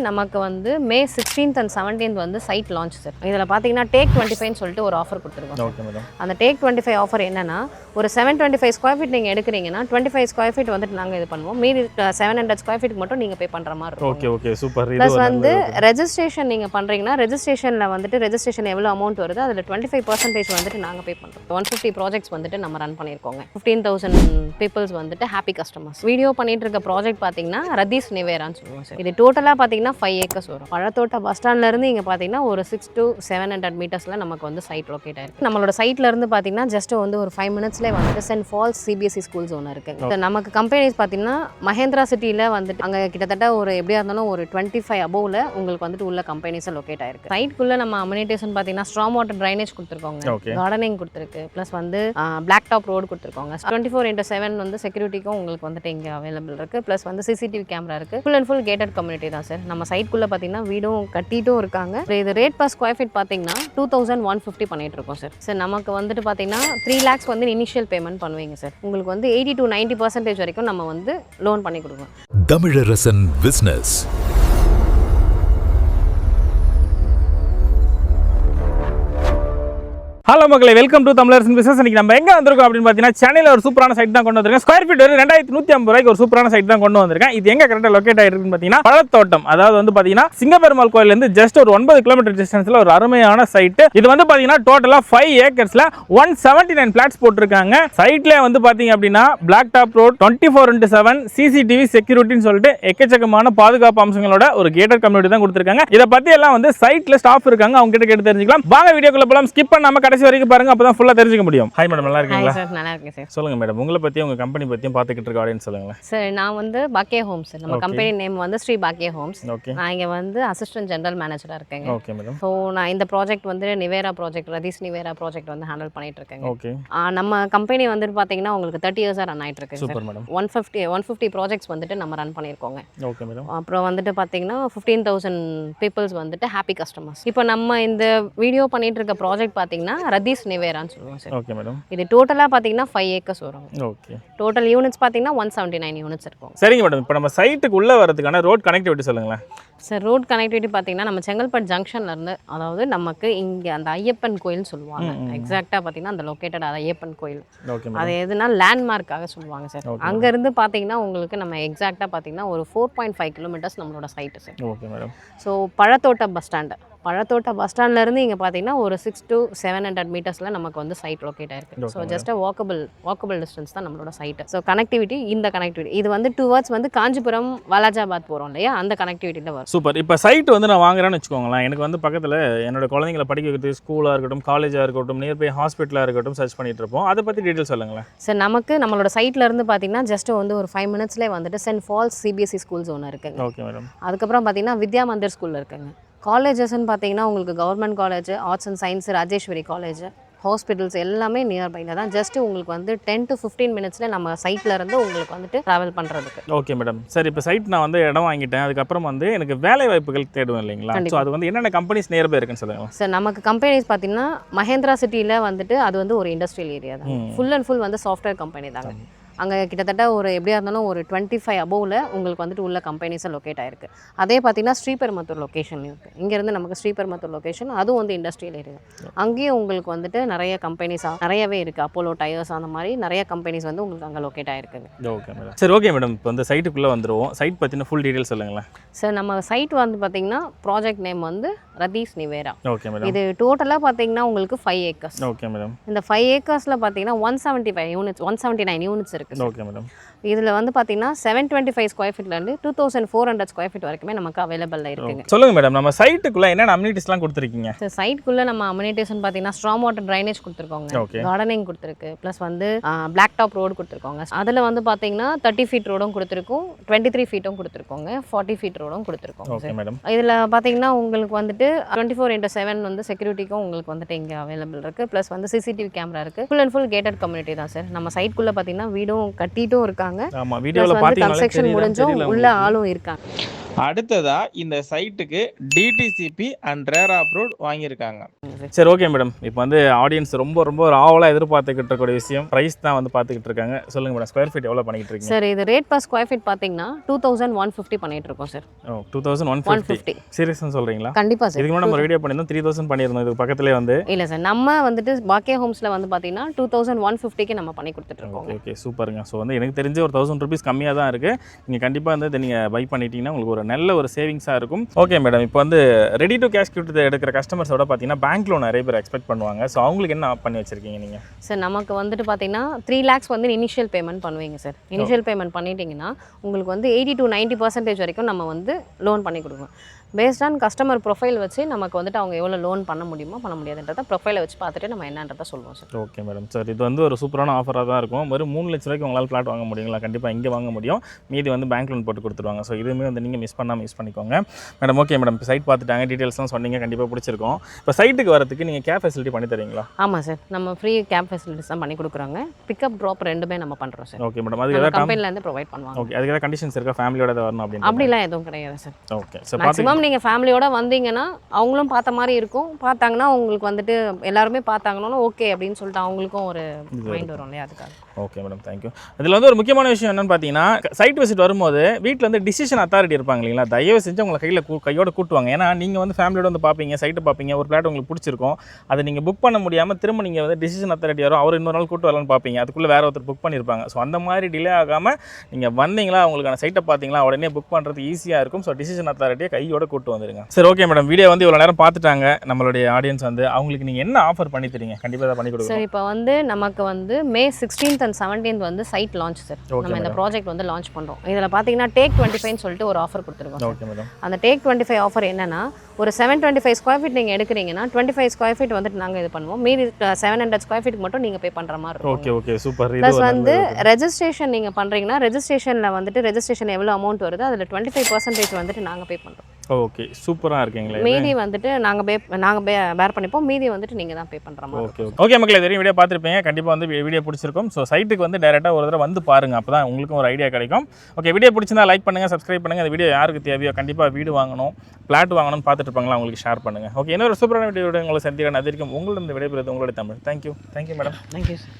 நமக்கு வந்து மே 16th and 17th வந்து சைட் லான்ச் சார். இதில் பார்த்தீங்கன்னா டேக் 25 சொல்லிட்டு ஒரு ஆஃபர் கொடுத்துருக்கோம். Okay madam. அந்த டேக் 25 ஆஃபர் என்னன்னா, ஒரு 725 ஸ்கொயர் ஃபீட் நீங்கள் எடுக்கிறீங்கன்னா 25 ஸ்கொயர் ஃபீட் வந்துட்டு நாங்கள் இது பண்ணுவோம். மீதி 700 ஸ்கொயர் ஃபீட்டுக்கு மட்டும் நீங்கள் பே பண்ணுற மாதிரி இருக்கும். Okay okay super. ப்ளஸ் வந்து ரெஜிஸ்ட்ரேஷன் நீங்கள் பண்ணுறீங்கன்னா ரெஜிஸ்ட்ரேஷனில் வந்துட்டு ரெஜிஸ்ட்ரேஷன் எவ்வளோ அமௌண்ட் வருது அதில் 25% வந்துட்டு நாங்கள் பே பண்ணுறோம். 150 ப்ராஜெக்ட்ஸ் வந்துட்டு நம்ம ரன் பண்ணியிருக்கோங்க. 15,000 பீப்புள்ஸ் வந்துட்டு ஹாப்பி கஸ்டமர்ஸ். வீடியோ பண்ணிட்டு இருக்க ப்ராஜெக்ட் பார்த்தீங்கன்னா ரதீஸ் நிவேரான்னு சொல்லுவோம் சார். இது டோட்டலாக பார்த்தீங்கன்னா 5 acres வரும். பழத்தோட்ட பஸ் ஸ்டாண்ட்லேருந்து இங்கே பார்த்தீங்கன்னா ஒரு 6 to 700 மீட்டர்ஸில் நமக்கு வந்து சைட் லொக்கேட் ஆயிருக்கு. நம்மளோட சைட்லேருந்து பார்த்தீங்கன்னா ஜஸ்ட் வந்து ஒரு 5 minutesலேயே வந்துட்டு சென்ட் ஃபால்ஸ் சிபிஎஸ்சி ஸ்கூல்ஸ் ஒன்று இருக்குது. நமக்கு கம்பெனிஸ் பார்த்தீங்கன்னா மஹேந்திரா சிட்டியில் வந்துட்டு அங்கே கிட்டத்தட்ட ஒரு எப்படியா இருந்தாலும் ஒரு 25 above உங்களுக்கு வந்துட்டு உள்ள கம்பெனிஸை லொக்கேட் ஆயிருக்கு. சைட்குள்ளே நம்ம அமினிட்டேஷன் பார்த்தீங்கன்னா ஸ்ட்ராங் வாட்டர் ட்ரைனேஜ் கொடுத்துருக்கோங்க, கார்டனிங் கொடுத்துருக்கு, ப்ளஸ் வந்து பிளாக் டாப் ரோடு கொடுத்துருக்கோங்க. 24/7 வந்து செக்யூரிட்டிக்கும் உங்களுக்கு வந்துட்டு இங்கே அவைலபிள் இருக்குது. ப்ளஸ் வந்து சிசிடிவி கேமரா இருக்குது. Full and full gated community தான் சார். நம்ம சைட்குள்ளே பார்த்தீங்கன்னா வீடும் கட்டிட்டும் இருக்காங்க. இது ரேட் பர் ஸ்கொயர் ஃபீட் பார்த்தீங்கன்னா 2150 பண்ணிட்டு இருக்கோம் சார். சார் நமக்கு வந்துட்டு பார்த்தீங்கன்னா 3 lakhs வந்து இனிஷியல் பேமெண்ட் பண்ணுவீங்க சார். உங்களுக்கு வந்து 80 to 90% வரைக்கும் நம்ம வந்து லோன் பண்ணி கொடுப்போம். தமிழரசன் பிசினஸ். ஹலோ மக்களே, வெல்கம் டு தமிழரசன் பிசினஸ். இன்னைக்கு நம்ம எங்கே வந்திருக்கோம் அப்படின்னு பார்த்தீங்கன்னா சென்னையில் ஒரு சூப்பரான சைட் தான் கொண்டு வந்திருக்கேன். ஸ்கொயர் ஃபீட் 2150 ரூபாய்க்கு ஒரு சூப்பரான சைட் தான் கொண்டு வந்திருக்கேன். இது எங்கே கரெக்டாக லொக்கேட் ஆகிருக்குன்னு பார்த்தீங்கன்னா பழத்தோட்டம். அதாவது வந்து பார்த்தீங்கன்னா சிங்கப்பெருமாள் கோயிலேருந்து ஜஸ்ட் ஒரு 9 கிலோமீட்டர் டிஸ்டன்ஸில் ஒரு அருமையான சைட்டு. இது வந்து பார்த்தீங்கன்னா டோட்டலாக 5 acresல 179 பிளாட்ஸ் போட்டிருக்காங்க. சைட்ல வந்து பார்த்தீங்க அப்படின்னா பிளாக் டாப் ரோட், 24/7 சிசிடிவி செக்யூரிட்டின்னு சொல்லிட்டு எக்கச்சக்கமான பாதுகாப்பு அம்சங்களோட ஒரு கேட்டட் கம்யூனிட்டி தான் கொடுத்துருக்காங்க. இதை பற்றி எல்லாம் வந்து சைட்ல ஸ்டாஃப் இருக்காங்க, அவங்க கிட்ட கேட்டு தெரிஞ்சுக்கலாம். வாங்க வீடியோக்குள்ள போலாம். ஸ்கிப் பண்ணாம கடைசி வரைக்கும் பாருங்க, அப்பதான் ஃபுல்லா தெரிஞ்சுக்க முடியும். ஹாய் மேடம், நல்லா இருக்கீங்களா? சார் நல்லா இருக்கேன் சார். சொல்லுங்க மேடம், உங்களை பத்தி உங்க கம்பெனி பத்தியும் பாத்துக்கிட்டு இருக்க ஆடியன்ஸ் சொல்லுங்க சார். நான் வந்து பாக்கியா ஹோம்ஸ், நம்ம கம்பெனி நேம் வந்து ஸ்ரீ பாக்கியா ஹோம்ஸ். ஓகே. நான் இங்க வந்து அசிஸ்டன்ட் ஜெனரல் மேனேஜரா இருக்கேன். Okay madam. ஸோ நான் இந்த ப்ராஜெக்ட் வந்து நிவேரா ப்ராஜெக்ட், ரதீஸ் நிவேரா ப்ராஜெக்ட் வந்து ஹேண்டில் பண்ணிட்டு இருக்கேன். ஓகே. நம்ம கம்பெனி வந்து பாத்தீங்கன்னா உங்களுக்கு 30 years ரன் ஆயிட்டு இருக்கு. Super madam. 150 ப்ராஜெக்ட்ஸ் வந்துட்டு நம்ம ரன் பண்ணியிருக்கோங்க. Okay madam. அப்புறம் வந்துட்டு பார்த்தீங்கன்னா 15,000 பீப்புள்ஸ் வந்துட்டு ஹாப்பி கஸ்டமர்ஸ். இப்போ நம்ம இந்த வீடியோ பண்ணிட்டு இருக்க ப்ராஜெக்ட் பார்த்தீங்கன்னா ரதீஸ் நிவேரான்னு சொல்லுவோம் சார். Okay madam. இது டோட்டலாக பார்த்தீங்கன்னா 5 acres வரும். ஓகே. டோட்டல் யூனிட்ஸ் பார்த்தீங்கன்னா 179 யூனிட்ஸ் இருக்கும். சரிங்க மேடம், இப்போ நம்ம சைட்டுக்கு உள்ள வரதுக்கான ரோட் கனெக்டிவிட்டி சொல்லுங்களேன். சார் ரோட் கனெக்டிவிட்டி பார்த்தீங்கன்னா நம்ம செங்கல்பட்டு ஜங்ஷன்ல இருந்து, அதாவது நமக்கு இங்கே அந்த ஐயப்பன் கோயில்னு சொல்லுவாங்க. எக்ஸாக்டாக பார்த்தீங்கன்னா அந்த லொக்கேட்டட் ஐயப்பன் கோயில். ஓகே. அது எதுனா லேண்ட்மார்க்காக சொல்லுவாங்க சார். அங்கேருந்து பார்த்தீங்கன்னா உங்களுக்கு நம்ம எக்ஸாக்டாக பார்த்தீங்கன்னா ஒரு 4.5 கிலோமீட்டர்ஸ் நம்மளோட site sir. Okay madam. So பழத்தோட்ட பஸ் ஸ்டாண்டு, பழத்தோட்ட பஸ் ஸ்டாண்ட்லேருந்து இங்கே பார்த்தீங்கன்னா ஒரு 6 to 700 மீட்டர்ஸில் நமக்கு வந்து சைட் லொக்கேட் ஆயிருக்கு. ஸோ ஜஸ்ட் வாக்கபிள் டிஸ்டன்ஸ் தான் நம்மளோட சைட்டு. ஸோ கனெக்டிவிட்டி, இந்த கனெக்டிவிட்டி இது வந்து டுவர்ட்ஸ் வந்து காஞ்சிபுரம் வாலாஜாபாத் போகிறோம் இல்லையா, அந்த கனெக்டிவிட்டியில் வரும். சூப்பர். இப்போ சைட் வந்து நான் வாங்குறேன்னு வச்சுக்கோங்களேன், எனக்கு வந்து பக்கத்தில் என்னோட குழந்தைங்களை படிக்க வைக்கிறது ஸ்கூலாக இருக்கட்டும், காலேஜாக இருக்கட்டும், நியர்பை ஹாஸ்பிட்டலாக இருக்கட்டும் சர்ச் பண்ணிட்டு இருப்போம். அதை பற்றி டீட்டெயில் சொல்லுங்களேன் சார். நமக்கு நம்மளோட சைட்லேருந்து பார்த்தீங்கன்னா ஜஸ்ட் வந்து ஒரு 5 minutesலேயே வந்துட்டு சென்ட் ஃபால்ஸ் சிபிஎஸ்சி ஸ்கூல்ஸ் ஒன்று இருக்குங்க. Okay madam. அதுக்கப்புறம் பார்த்தீங்கன்னா வித்யா மந்திர் ஸ்கூலில் இருக்குங்க. காலேஜஸ்ன்னு பார்த்தீங்கன்னா உங்களுக்கு government college, arts and science, Rajeshwari college, hospitals எல்லாமே நியர்பையில் தான். ஜஸ்ட் உங்களுக்கு வந்து 10 to 15 minutesல நம்ம சைட்டில் இருந்து உங்களுக்கு வந்துட்டு ட்ராவல் பண்ணுறதுக்கு. Okay madam. சரி, இப்போ சைட் நான் வந்து இடம் வாங்கிட்டேன், அதுக்கப்புறம் வந்து எனக்கு வேலை வாய்ப்புகள் தேடுவேன் இல்லைங்களா? ஸோ அது வந்து என்னென்ன கம்பெனிஸ் நியர்பை இருக்குன்னு சொல்லுங்கள் சார். நமக்கு கம்பெனிஸ் பார்த்தீங்கன்னா மஹேந்திரா சிட்டியில் வந்துட்டு அது வந்து ஒரு இண்டஸ்ட்ரியல் ஏரியா தான். ஃபுல் அண்ட் ஃபுல் வந்து சாஃப்ட்வேர் கம்பெனி தாங்க. அங்கே கிட்டத்தட்ட ஒரு எப்படியா இருந்தாலும் ஒரு 25 above உங்களுக்கு வந்துட்டு உள்ள கம்பெனிஸை லொக்கேட் ஆயிருக்கு. அதே பார்த்தீங்கன்னா ஸ்ரீபெரும்புத்தூர் லொக்கேஷன் இருக்குது. இங்கேருந்து நமக்கு ஸ்ரீபெரும்புத்தூர் லொக்கேஷன், அதுவும் வந்து இண்டஸ்ட்ரியல் ஏரியா. அங்கேயும் உங்களுக்கு வந்துட்டு நிறைய கம்பெனிஸாக நிறையவே இருக்குது. அப்போலோ டயர்ஸ் அந்த மாதிரி நிறைய கம்பெனிஸ் வந்து உங்களுக்கு அங்கே லொக்கேட் ஆயிருக்குங்க. Okay madam. சரி, ஓகே மேடம். இப்போ வந்து சைட்டுக்குள்ளே வந்துடுவோம். சைட் பற்றின ஃபுல் டீட்டெயில் சொல்லுங்களேன் சார். நம்ம சைட் வந்து பார்த்தீங்கன்னா ப்ராஜெக்ட் நேம் வந்து ரதீஸ் நிவேரா. Okay madam. இது டோட்டலாக பார்த்தீங்கன்னா உங்களுக்கு 5 acres. Okay madam. இந்த 5 acresல பார்த்தீங்கன்னா 179 யூனிட்ஸ் இருக்குது. Okay madam. இதில் வந்து பார்த்தீங்கன்னா 725 ஸ்கொயர் ஃபீட்லேருந்து 2400 ஸ்கொயர் ஃபீட் வரைக்குமே நமக்கு அவைலபிளாக இருக்குங்க. சொல்லுங்க மேடம், நம்ம சைட்டுக்குள்ளே என்னென்ன அம்யூனிட்டிஸ்லாம் கொடுத்துருக்கீங்க? சார் சைட்டுக்குள்ளே நம்ம அம்யூனிட்டிஸ்னு பார்த்தீங்கன்னா ஸ்ட்ராங் வாட்டர் ட்ரைனேஜ் கொடுத்துருக்கோங்க, கார்டனிங் கொடுத்துருக்கு, ப்ளஸ் வந்து பிளாக் டாப் ரோடு கொடுத்துருக்கோங்க. அதில் வந்து பார்த்தீங்கன்னா 30 feet ரோடும் கொடுத்துருக்கோம், 23 feet கொடுத்துருக்கோங்க, 40 feet ரோடும் கொடுத்துருக்கோம். Okay madam. இதில் பார்த்தீங்கன்னா உங்களுக்கு வந்துட்டு 24/7 வந்து செக்யூரிட்டிக்கும் உங்களுக்கு வந்துட்டு இங்கே அவைலபிள் இருக்குது. ப்ளஸ் வந்து சிசிடிவி கேமரா இருக்குது. Full and full gated community தான் சார். நம்ம சைட்குள்ளே பார்த்தீங்கன்னா வீடும் கட்டிட்டும் இருக்காங்க. இருக்காங்க. ஆமாம், ப்ளஸ் வீடியோவில் வந்து பார்த்தீங்கன்னாலே கன்ஸ்ட்ரக்ஷன் முடிஞ்சும் உள்ள ஆளும் இருக்காங்க. அடுத்ததா இந்த சைட்டுக்கு டிடிசிபி அண்ட் ரேரா அப்ரூவ்ட் வாங்கியிருக்காங்க. சரி, ஓகே மேடம். இப்போ வந்து ஆடியன்ஸ் ரொம்ப ரொம்ப ஒரு ஆவலாக எதிர்பார்த்துக்கிட்டு இருக்கக்கூடிய விஷயம் ப்ரைஸ் தான் வந்து பார்த்துக்கிட்டு இருக்காங்க. சொல்லுங்க மேடம், ஸ்கொயர் ஃபீட் எவ்வளோ பண்ணிக்கிட்டு இருக்கீங்க? சார் இது ரேட் பர் ஸ்கொயர் ஃபீட் பார்த்தீங்கன்னா 2150 பண்ணிட்டு இருக்கோம் சார். ஓ, 2150. சீரியஸ்னு சொல்கிறீங்களா? கண்டிப்பாக சார். இதுக்கு முன்னாடி நம்ம வீடியோ பண்ணியிருந்தோம், 3000 பண்ணியிருந்தோம். இதுக்கு பக்கத்துலேயே வந்து இல்லை சார், நம்ம வந்துட்டு பாக்கியா ஹோம்ஸில் வந்து பார்த்தீங்கன்னா 2150க்கு நம்ம பண்ணி கொடுத்துட்ருக்கோம். ஓகே, சூப்பருங்க. ஸோ வந்து எனக்கு தெரிஞ்ச ஒரு 1000 ருபீஸ் கம்மியாக தான் இருக்குது. நீங்கள் கண்டிப்பாக வந்து நீங்கள் பை பண்ணிட்டீங்கன்னா உங்களுக்கு ஒரு நல்ல ஒரு சேவிங்ஸாக இருக்கும். ஓகே மேடம், இப்போ வந்து ரெடி டு கேஷ் கிஃப்ட் எடுக்கிற கஸ்டமர்ஸோட பார்த்தீங்கன்னா பேங்க் லோன் நிறைய பேர் எக்ஸ்பெக்ட் பண்ணுவாங்க. ஸோ அவங்களுக்கு என்ன பண்ணி வச்சிருக்கீங்க நீங்கள்? சார் நமக்கு வந்துட்டு பார்த்தீங்கன்னா 3 lakhs வந்து இனிஷியல் பேமெண்ட் பண்ணுவீங்க சார். இனிஷியல் பேமெண்ட் பண்ணிட்டீங்கன்னா உங்களுக்கு வந்து 80 to 90% வரைக்கும் நம்ம வந்து லோன் பண்ணி கொடுக்குறோம். பேஸ்ட் ஆன் கஸ்டமர் ப்ரொஃபைல் வச்சு நமக்கு வந்துட்டு அவங்க எவ்வளோ லோன் பண்ண முடியுமோ பண்ண முடியாதுன்றத ப்ரொஃபைலை வச்சு பார்த்துட்டு நம்ம என்னன்றதை சொல்லுவோம் சார். Okay madam. சார் இது வந்து ஒரு சூப்பரான ஆஃபராக தான் இருக்கும். வெறும் 3 லட்ச ரூபாய்க்கு உங்களால் பிளாட் வாங்க முடியுங்களா? கண்டிப்பாக இங்கே வாங்க முடியும். மீதி வந்து பேங்க் லோன் போட்டு கொடுத்துருவாங்க. ஸோ இதுவுமே வந்து நீங்கள் மிஸ் பண்ணாமல் யூஸ் பண்ணிக்கோங்க மேடம். ஓகே மேடம், இப்போ சைட் பார்த்துட்டாங்க, டீட்டெயில்ஸ்லாம் சொன்னீங்க, கண்டிப்பாக பிடிச்சிருக்கும். இப்போ சைட்டுக்கு வரதுக்கு நீங்கள் கேப் ஃபெசிலிட்டி பண்ணி தரீங்களா? ஆமாம் சார், நம்ம ஃப்ரீ கேப் ஃபெசிலிட்டிஸ் தான் பண்ணி கொடுக்குறாங்க. பிக்கப் ட்ராப் ரெண்டுமே நம்ம பண்ணுறோம் சார். Okay madam. அதுக்கு ஏதாவது கம்பெனிலேருந்து ப்ரொவைட் பண்ணுவாங்க. ஓகே, அதுக்கு ஏதாவது கண்டிஷன்ஸ் இருக்கா? ஃபேமிலியோட வரணும் அப்படின்னு? அப்படிலாம் எதுவும் கிடையாது சார். ஓகே, ஸோ மேக்ஸிமம் நீங்கள் ஃபேமிலியோட வந்தீங்கன்னா அவங்களும் பார்த்த மாதிரி இருக்கும். பார்த்தாங்கன்னா உங்களுக்கு வந்துட்டு எல்லாருமே பார்த்தாங்கன்னா ஓகே அப்படின்னு சொல்லிட்டு அவங்களுக்கும் ஒரு மைண்ட் வரும் இல்லையா, அதுக்காக. Okay madam, thank you. இதில் வந்து ஒரு முக்கியமான விஷயம் என்னென்னு பார்த்தீங்கன்னா, சைட் விசிட் வரும்போது வீட்டில் வந்து டிசிஷன் அத்தாரிட்டி இருப்பாங்க இல்லைங்களா, தயவு செஞ்சு உங்களை கையோட கூட்டுவாங்க. ஏன்னா நீங்கள் வந்து ஃபேமிலியோட வந்து பார்ப்பீங்க, சைட்டு பார்ப்பீங்க, ஒரு பிளாட் உங்களுக்கு பிடிச்சிருக்கும், அதை நீங்கள் புக் பண்ண முடியாமல் திரும்ப நீங்கள் வந்து டிசிஷன் அத்தாரிட்டி வரும், அவர் இன்னொரு நாள் கூட்டு வரலான்னு பார்ப்பீங்க, அதுக்குள்ளே வேறு ஒருத்தர் புக் பண்ணியிருப்பாங்க. ஸோ அந்த மாதிரி டிலே ஆகாமல் நீங்கள் வந்தீங்களா, உங்களுக்கான சைட்டை பார்த்தீங்களா, உடனே புக் பண்ணுறது ஈஸியாக இருக்கும். ஸோ டிசிஷன் அத்தாரிட்டியை கையோட கூட்டு வந்துருங்க. சரி, ஓகே மேடம். வீடியோ வந்து இவ்வளோ நேரம் பார்த்துட்டாங்க நம்மளுடைய ஆடியன்ஸ் வந்து, அவங்களுக்கு நீங்கள் என்ன ஆஃபர் பண்ணி தரீங்க? கண்டிப்பாக பண்ணி கொடுங்க சார். இப்போ வந்து நமக்கு வந்து May 16th and 17th வந்து சைட் லான்ச் சார். நம்ம இந்த ப்ராஜெக்ட் வந்து லான்ச் பண்ணுறோம். இதில் பார்த்தீங்கன்னா டேக் 25 சொல்லிட்டு ஒரு ஆஃபர் கொடுத்துருக்கோம். Okay madam. அந்த டேக் 25 ஆஃபர் என்னன்னா, ஒரு 725 ஸ்கொயர் ஃபீட் நீங்கள் எடுக்கிறீங்கன்னா 25 ஸ்கொயர் ஃபீட் வந்துட்டு நாங்கள் இது பண்ணுவோம். மீதி 700 ஸ்கொயர் ஃபீட் மட்டும் நீங்கள் பே பண்ணுற மாதிரி இருக்கும். Okay okay, super. ப்ளஸ் வந்து ரெஜிஸ்ட்ரேஷன் நீங்கள் பண்ணுறீங்கன்னா ரெஜிஸ்ட்ரேஷனில் வந்துட்டு ரெஜிஸ்ட்ரேஷன் எவ்வளோ அமௌண்ட் வருது அதில் 25% வந்துட்டு நாங்கள் பே பண்ணுறோம். ஓகே, சூப்பராக இருக்கீங்களே. மீதி வந்துட்டு நாங்கள் பேர் பண்ணிப்போம். மீதி வந்துட்டு நீங்கள் தான் பே பண்ணுற மாதிரி. ஓகே ஓகே மக்களே, தெரியும் வீடியோ பார்த்துருப்பீங்க. கண்டிப்பாக வந்து வீடியோ பிடிச்சிருக்கும். ஸோ சைட்டுக்கு வந்து டேரெக்டாக ஒரு தடவை வந்து பாருங்கள், அப்போ தான் உங்களுக்கும் ஒரு ஐடியா கிடைக்கும். ஓகே, வீடியோ பிடிச்சிருந்தா லைக் பண்ணுங்கள், சப்ஸ்கிரைப் பண்ணுங்கள். இந்த வீடியோ யாருக்கு தேவையோ, கண்டிப்பாக வீடு வாங்கணும், பிளாட் வாங்கணும்னு பார்த்துட்டு இருப்பாங்களா, அவங்களுக்கு ஷேர் பண்ணுங்கள். ஓகே, இன்னொரு சூப்பரான வீடியோ உங்களை சந்திக்கிறேன். அது வரைக்கும் உங்களிடம் விடைபெறுவது உங்களுடைய Tamil. Thank you madam. Thank you sir.